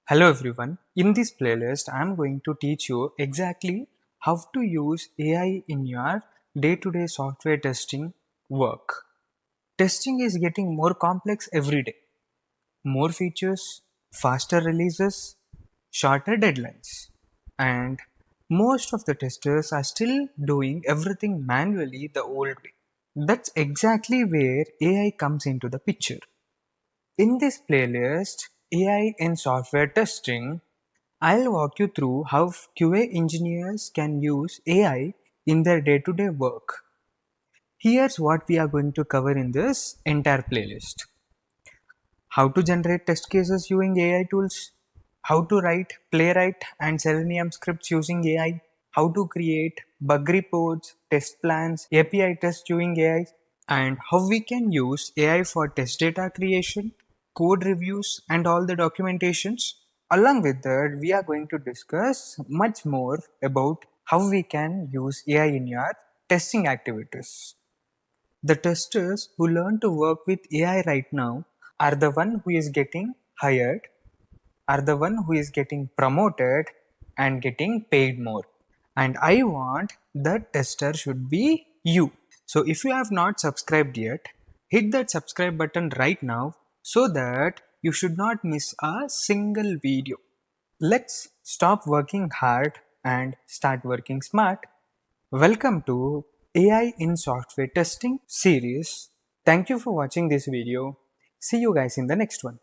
Hello everyone. In this playlist, I am going to teach you exactly how to use AI in your day-to-day software testing work. Testing is getting more complex every day. More features, faster releases, shorter deadlines. And most of the testers are still doing everything manually the old way. That's exactly where AI comes into the picture. In this playlist, AI in software testing, I'll walk you through how QA engineers can use AI in their day-to-day work. Here's what we are going to cover in this entire playlist. How to generate test cases using AI tools, how to write Playwright and Selenium scripts using AI, how to create bug reports, test plans, API tests using AI, and how we can use AI for test data creation, code reviews, and all the documentations. Along with that, we are going to discuss much more about how we can use AI in your testing activities. The testers who learn to work with AI right now are the one who is getting hired, are the one who is getting promoted and getting paid more. And I want that tester should be you. So if you have not subscribed yet, hit that subscribe button right now so that you should not miss a single video. Let's stop working hard and start working smart. Welcome to AI in Software Testing series. Thank you for watching this video. See you guys in the next one.